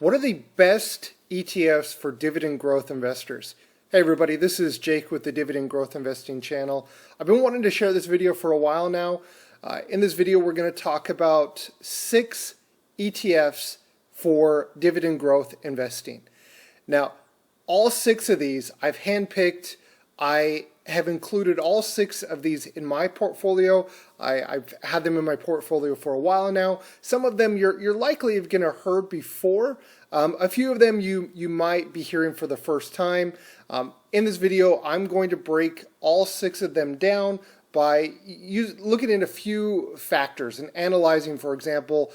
What are the best ETFs for dividend growth investors? Hey everybody, this is Jake with the Dividend Growth Investing channel. I've been wanting to share this video for a while now. In this video, we're going to talk about 6 ETFs for dividend growth investing. Now, all 6 of these I've handpicked. I have included all 6 of these in my portfolio. I've had them in my portfolio for a while now. Some of them you're likely going to heard before. A few of them you might be hearing for the first time. In this video, I'm going to break all 6 of them down by looking at a few factors and analyzing, for example,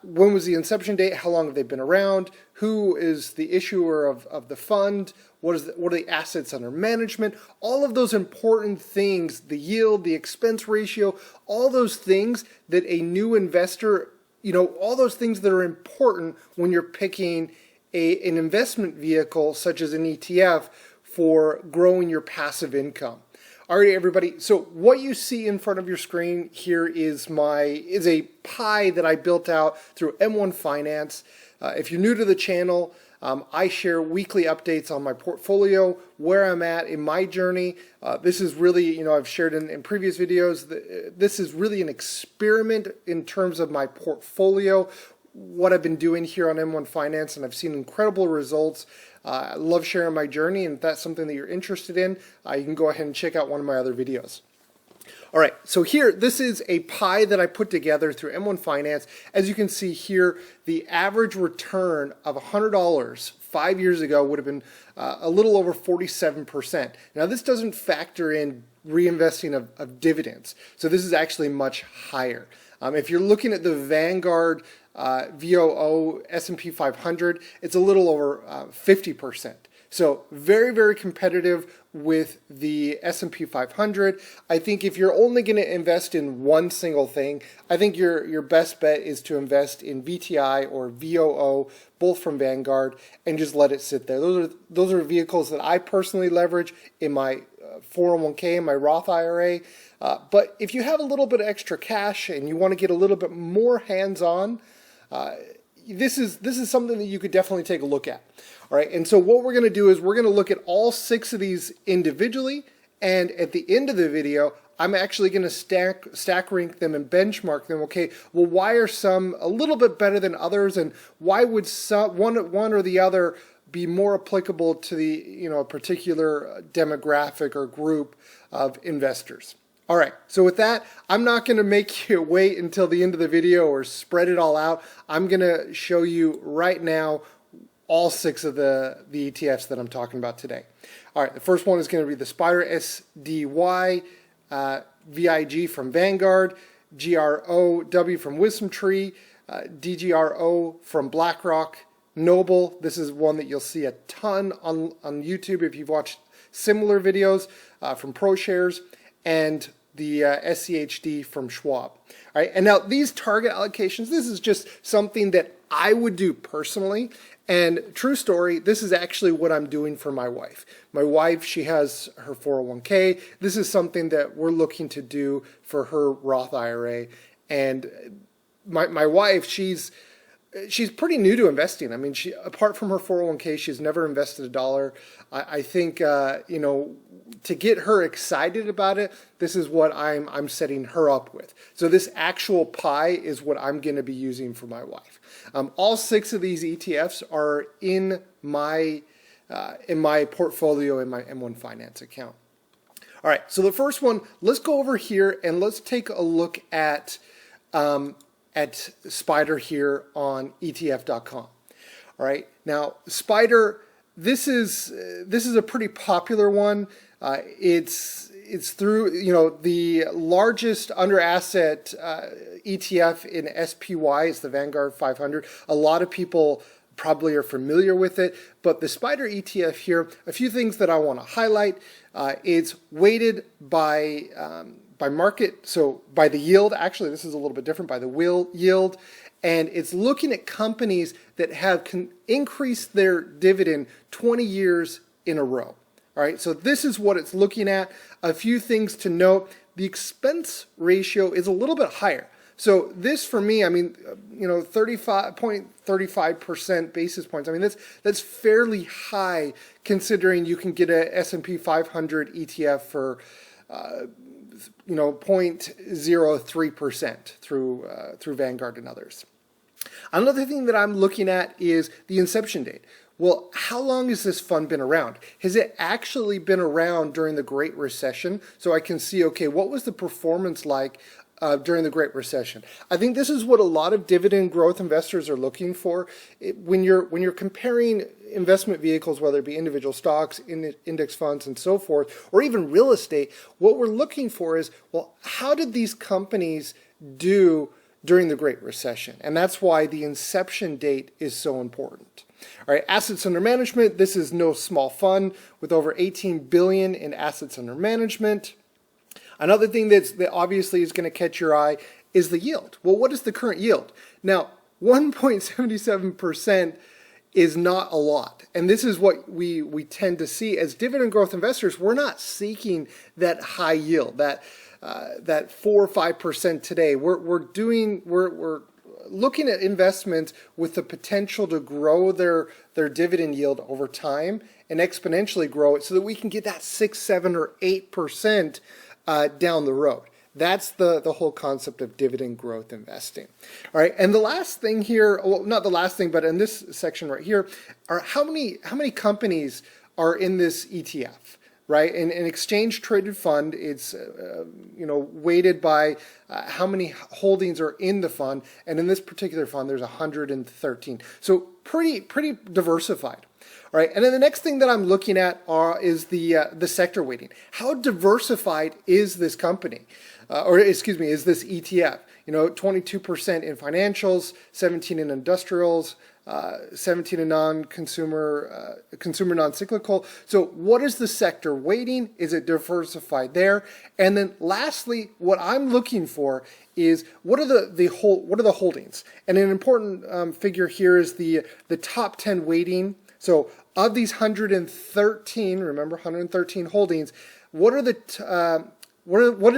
when was the inception date, how long have they been around, who is the issuer of the fund, what are the assets under management, all of those important things, the yield, the expense ratio, all those things that a new investor, all those things that are important when you're picking an investment vehicle such as an ETF for growing your passive income. All right, everybody. So what you see in front of your screen here is a pie that I built out through M1 Finance. If you're new to the channel, I share weekly updates on my portfolio, where I'm at in my journey. This is really, I've shared in previous videos, this is really an experiment in terms of my portfolio, what I've been doing here on M1 Finance, and I've seen incredible results. I love sharing my journey, and if that's something that you're interested in, you can go ahead and check out one of my other videos. All right, so here, this is a pie that I put together through M1 Finance. As you can see here, the average return of $100 5 years ago would have been a little over 47%. Now, this doesn't factor in reinvesting of dividends, so this is actually much higher. If you're looking at the Vanguard VOO S&P 500, it's a little over 50%. So very, very competitive with the S&P 500. I think if you're only going to invest in one single thing, I think your best bet is to invest in VTI or VOO, both from Vanguard, and just let it sit there. Those are vehicles that I personally leverage in my 401k and my Roth IRA. But if you have a little bit of extra cash and you want to get a little bit more hands-on, this is something that you could definitely take a look at. All right, and so what we're going to do is we're going to look at all 6 of these individually, and at the end of the video, I'm actually going to stack rank them and benchmark them. Okay, well, why are some a little bit better than others, and why would one or the other be more applicable to the a particular demographic or group of investors? All right, so with that, I'm not going to make you wait until the end of the video or spread it all out. I'm going to show you right now all 6 of the ETFs that I'm talking about today. All right, the first one is going to be the SPDR SDY, VIG from Vanguard, GROW from Wisdom Tree, DGRO from BlackRock, Noble. This is one that you'll see a ton on YouTube if you've watched similar videos from ProShares, and the SCHD from Schwab. All right, and now these target allocations, this is just something that I would do personally. And true story, this is actually what I'm doing for my wife. My wife, she has her 401k. This is something that we're looking to do for her Roth IRA. And my wife, she's pretty new to investing. I mean, apart from her 401k, she's never invested a dollar. I think, to get her excited about it, this is what I'm setting her up with. So this actual pie is what I'm going to be using for my wife. All 6 of these ETFs are in my portfolio in my M1 Finance account. All right, so the first one, let's go over here and let's take a look at SPDR here on ETF.com. All right, now SPDR, this is a pretty popular one. It's through the largest under asset ETF in SPY is the Vanguard 500. A lot of people probably are familiar with it, but the SPDR ETF here, a few things that I want to highlight. It's weighted by market, so by the yield. Actually, this is a little bit different, by the yield, and it's looking at companies that have increased their dividend 20 years in a row. All right, so this is what it's looking at. A few things to note. The expense ratio is a little bit higher. So this for me, I mean, 35.35% basis points. I mean, that's fairly high considering you can get a S&P 500 ETF for 0.03% through Vanguard and others. Another thing that I'm looking at is the inception date. Well, how long has this fund been around? Has it actually been around during the Great Recession? So I can see, okay, what was the performance like during the Great Recession? I think this is what a lot of dividend growth investors are looking for. When you're comparing investment vehicles, whether it be individual stocks, index funds, and so forth, or even real estate, what we're looking for is, well, how did these companies do during the Great Recession? And that's why the inception date is so important. All right, assets under management. This is no small fund with over 18 billion in assets under management. Another thing that obviously is going to catch your eye is the yield. Well, what is the current yield? Now, 1.77% is not a lot. And this is what we tend to see as dividend growth investors. We're not seeking that high yield, that 4 or 5% today. We're looking at investments with the potential to grow their dividend yield over time and exponentially grow it so that we can get that 6, 7, or 8% down the road. That's the whole concept of dividend growth investing. All right, and the last thing here, well, not the last thing, but in this section right here, are how many companies are in this ETF, right? In an exchange traded fund, it's weighted by how many holdings are in the fund, and in this particular fund, there's 113. So pretty diversified. All right, and then the next thing that I'm looking at is the sector weighting. How diversified is this company, is this ETF? 22% in financials, 17% in industrials, 17% in non-consumer, consumer non-cyclical. So what is the sector weighting? Is it diversified there? And then lastly, what I'm looking for is what are the holdings? And an important figure here is the top 10 weighting. So of these 113, remember 113 holdings, what is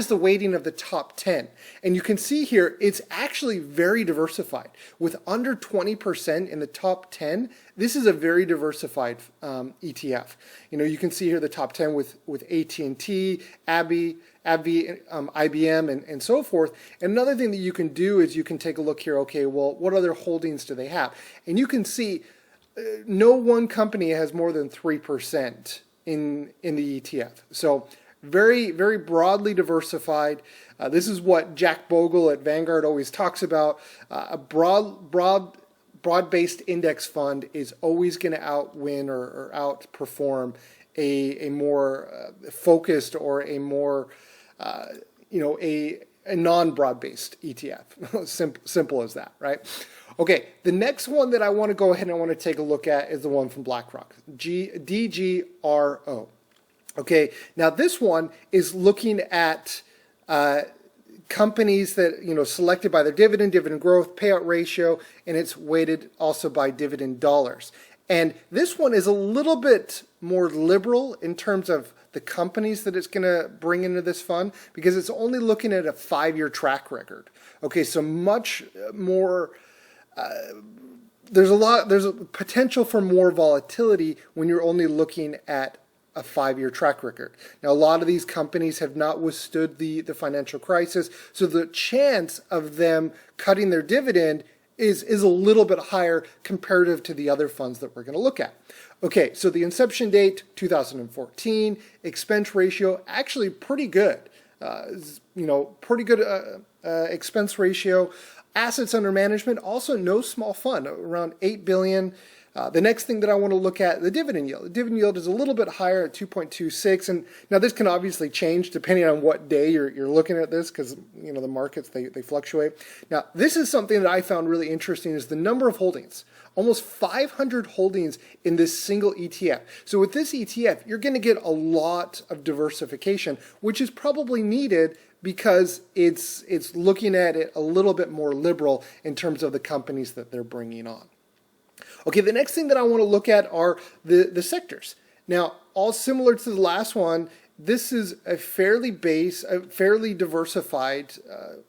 the weighting of the top 10? And you can see here, it's actually very diversified. With under 20% in the top 10, this is a very diversified ETF. You can see here the top 10 with AT&T, AbbVie, IBM, and so forth. And another thing that you can do is you can take a look here, okay, well, what other holdings do they have? And you can see no one company has more than 3% in the ETF. So very, very broadly diversified. This is what Jack Bogle at Vanguard always talks about. A broad-based index fund is always going to outwin or outperform a more focused or a more a non-broad-based ETF. Simple as that, right? Okay, the next one that I want to go ahead and I want to take a look at is the one from BlackRock, DGRO. Okay, now this one is looking at companies that, selected by their dividend growth, payout ratio, and it's weighted also by dividend dollars. And this one is a little bit more liberal in terms of the companies that it's going to bring into this fund because it's only looking at a 5-year track record. Okay, so much more, there's a potential for more volatility when you're only looking at a 5-year track record. Now, a lot of these companies have not withstood the financial crisis, so the chance of them cutting their dividend is a little bit higher comparative to the other funds that we're going to look at. Okay, so the inception date, 2014, expense ratio, actually pretty good. Pretty good expense ratio. Assets under management, also no small fund, around 8 billion. The next thing that I want to look at, the dividend yield. The dividend yield is a little bit higher at 2.26, and now this can obviously change depending on what day you're looking at this, because the markets they fluctuate. Now this is something that I found really interesting is the number of holdings. Almost 500 holdings in this single ETF. So with this ETF, you're going to get a lot of diversification, which is probably needed because it's looking at it a little bit more liberal in terms of the companies that they're bringing on. Okay, the next thing that I want to look at are the sectors. Now, all similar to the last one, this is a fairly diversified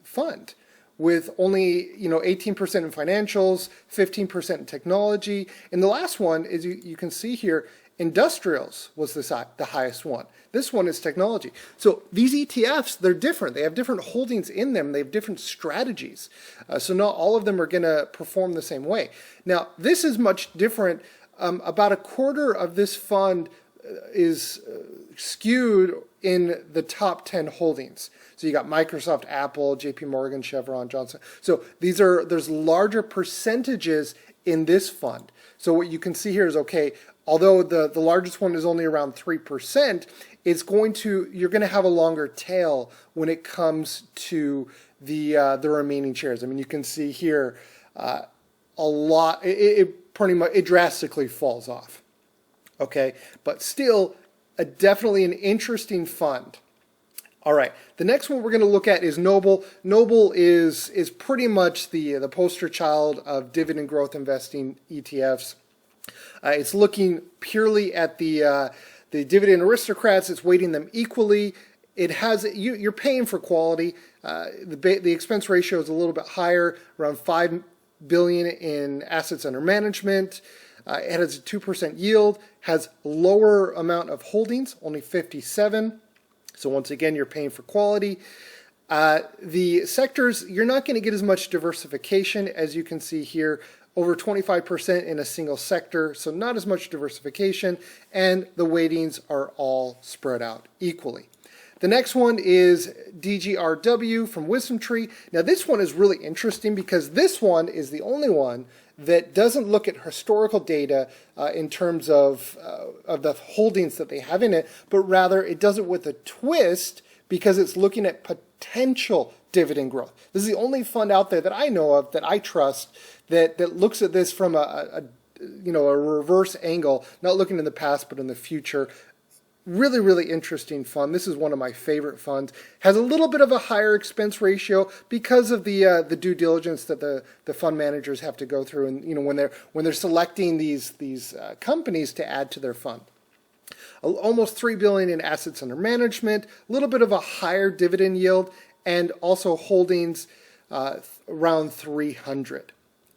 fund with only 18% in financials, 15% in technology. And the last one is you can see here, industrials was the highest one. This one is technology. So these ETFs, they're different. They have different holdings in them. They have different strategies. So not all of them are going to perform the same way. Now, this is much different. About a quarter of this fund is skewed in the top 10 holdings. So you got Microsoft, Apple, JP Morgan, Chevron, Johnson. So there's larger percentages in this fund. So what you can see here is, okay, although the largest one is only around 3%, you're going to have a longer tail when it comes to the remaining shares. I mean, you can see here a lot. It pretty much drastically falls off. Okay, but still, definitely an interesting fund. All right, the next one we're going to look at is Noble. Noble is pretty much the poster child of dividend growth investing ETFs. It's looking purely at the dividend aristocrats. It's weighting them equally. It has you're paying for quality. The expense ratio is a little bit higher, around $5 billion in assets under management. It has a 2% yield. Has lower amount of holdings, only 57. So once again, you're paying for quality. The sectors, you're not going to get as much diversification as you can see here. Over 25% in a single sector, so not as much diversification, and the weightings are all spread out equally. The next one is DGRW from Wisdom Tree. Now this one is really interesting because this one is the only one that doesn't look at historical data in terms of the holdings that they have in it, but rather it does it with a twist because it's looking at potential dividend growth. This is the only fund out there that I know of that I trust that looks at this from a reverse angle, not looking in the past but in the future. Really, really interesting fund. This is one of my favorite funds. Has a little bit of a higher expense ratio because of the due diligence that the fund managers have to go through, and when they're selecting these companies to add to their fund. Almost $3 billion in assets under management. A little bit of a higher dividend yield, and also holdings around 300.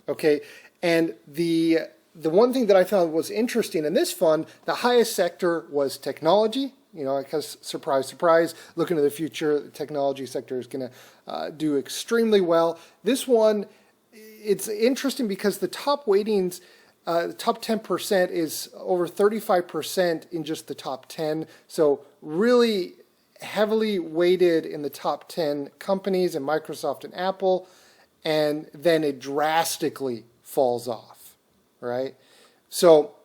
Okay, and the one thing that I found was interesting in this fund, the highest sector was technology. Because surprise, surprise, looking to the future, the technology sector is going to do extremely well. This one, it's interesting because the top weightings, the top 10% is over 35% in just the top 10. So really heavily weighted in the top 10 companies in Microsoft and Apple, and then it drastically falls off, right? So,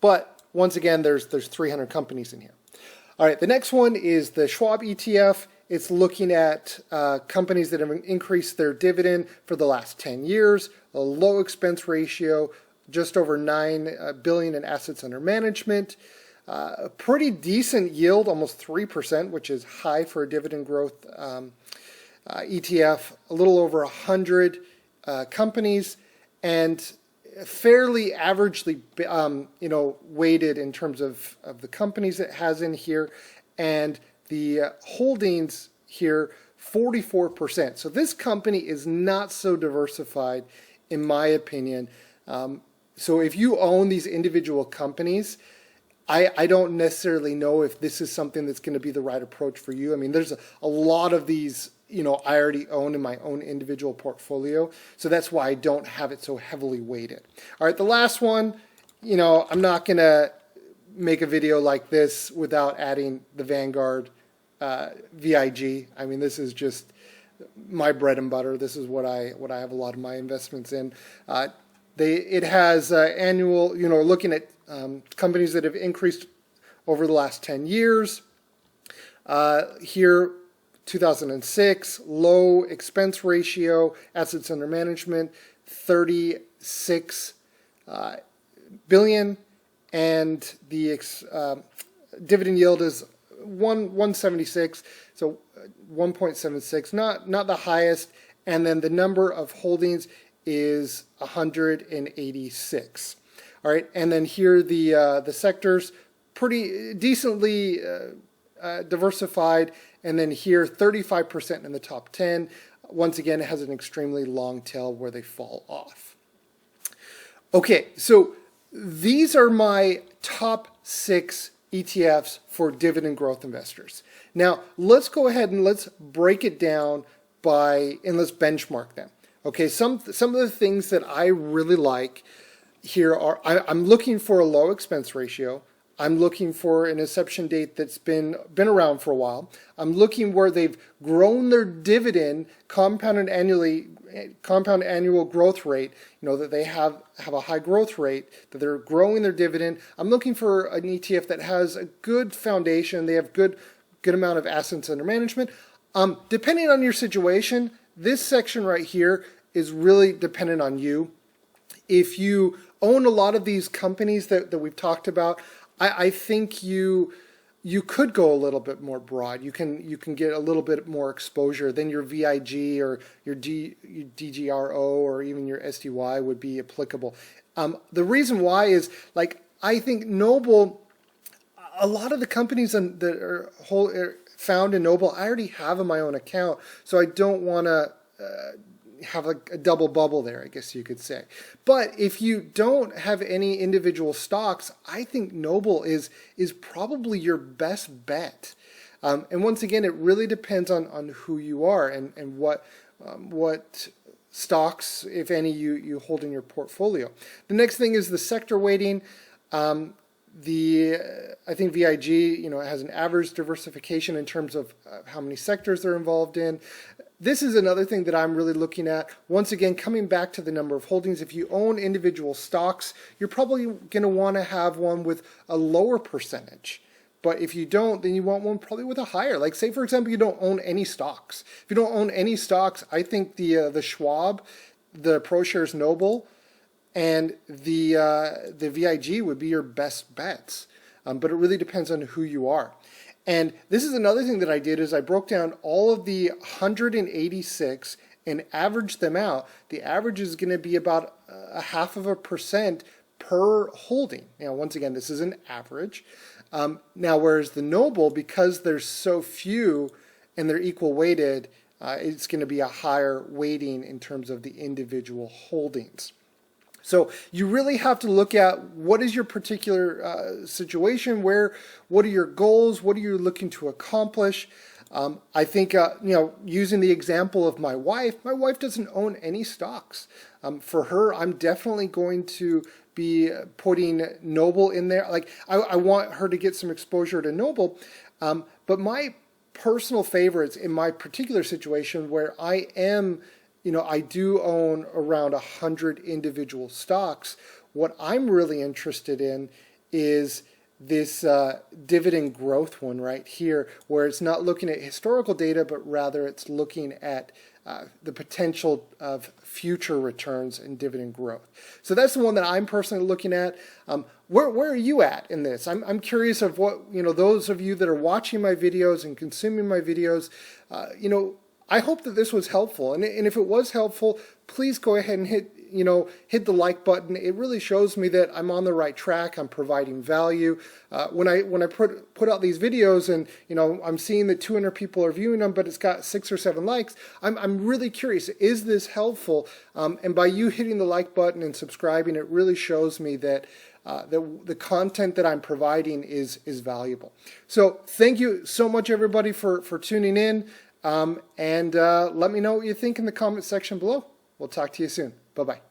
but once again, there's 300 companies in here. All right, the next one is the Schwab ETF. It's looking at companies that have increased their dividend for the last 10 years, a low expense ratio, just over $9 billion in assets under management, a pretty decent yield, almost 3%, which is high for a dividend growth ETF, a little over 100 companies, and fairly averagely, weighted in terms of the companies it has in here, and the holdings here, 44%. So this company is not so diversified, in my opinion. So if you own these individual companies, I don't necessarily know if this is something that's going to be the right approach for you. I mean, there's a lot of these, I already own in my own individual portfolio. So that's why I don't have it so heavily weighted. All right, the last one, I'm not going to make a video like this without adding the Vanguard VIG. I mean, this is just my bread and butter. This is what I have a lot of my investments in. It has annual, looking at companies that have increased over the last 10 years. Here, 2006, low expense ratio, assets under management, 36 billion, and the dividend yield is 176, so 1.76, not the highest, and then the number of holdings is 186. All right, and then here the sectors, pretty decently diversified, and then here 35% in the top 10, once again, it has an extremely long tail where they fall off. Okay, so these are my top 6 ETFs for dividend growth investors. Now, let's go ahead and let's break it down and let's benchmark them. Okay, some of the things that I really like here are, I'm looking for a low expense ratio. I'm looking for an inception date that's been around for a while. I'm looking where they've grown their dividend compound annual growth rate, that they have a high growth rate, that they're growing their dividend. I'm looking for an ETF that has a good foundation. They have good amount of assets under management. Depending on your situation, this section right here is really dependent on you. If you own a lot of these companies that we've talked about, I think you could go a little bit more broad. You can get a little bit more exposure than your VIG or your DGRO or even your SDY would be applicable. The reason why is, I think Noble, a lot of the companies that are found in Noble, I already have in my own account, so I don't want to have a double bubble there, I guess you could say. But if you don't have any individual stocks, I think Noble is probably your best bet. And once again, it really depends on who you are and what stocks, if any, you hold in your portfolio. The next thing is the sector weighting. I think VIG, has an average diversification in terms of how many sectors they're involved in. This is another thing that I'm really looking at. Once again, coming back to the number of holdings, if you own individual stocks, you're probably going to want to have one with a lower percentage. But if you don't, then you want one probably with a higher. Like, say, for example, you don't own any stocks. If you don't own any stocks, I think the Schwab, the ProShares Noble, and the VIG would be your best bets. But it really depends on who you are. And this is another thing that I did, is I broke down all of the 186 and averaged them out. The average is going to be about 0.5% per holding. Now, once again, this is an average. Now, whereas the Noble, because there's so few and they're equal weighted, it's going to be a higher weighting in terms of the individual holdings. So you really have to look at what is your particular situation, what are your goals, what are you looking to accomplish. I think, using the example of my wife doesn't own any stocks. For her, I'm definitely going to be putting Noble in there. Like, I want her to get some exposure to Noble, but my personal favorites in my particular situation, where I am, I do own around 100 individual stocks. What I'm really interested in is this dividend growth one right here, where it's not looking at historical data, but rather it's looking at the potential of future returns and dividend growth. So that's the one that I'm personally looking at. Where are you at in this? I'm curious of what, those of you that are watching my videos and consuming my videos, I hope that this was helpful, and if it was helpful, please go ahead and hit the like button. It really shows me that I'm on the right track. I'm providing value. When I put out these videos, and I'm seeing that 200 people are viewing them, but it's got 6 or 7 likes, I'm really curious. Is this helpful? And by you hitting the like button and subscribing, it really shows me that the content that I'm providing is valuable. So thank you so much, everybody, for tuning in. And let me know what you think in the comment section below. We'll talk to you soon. Bye-bye.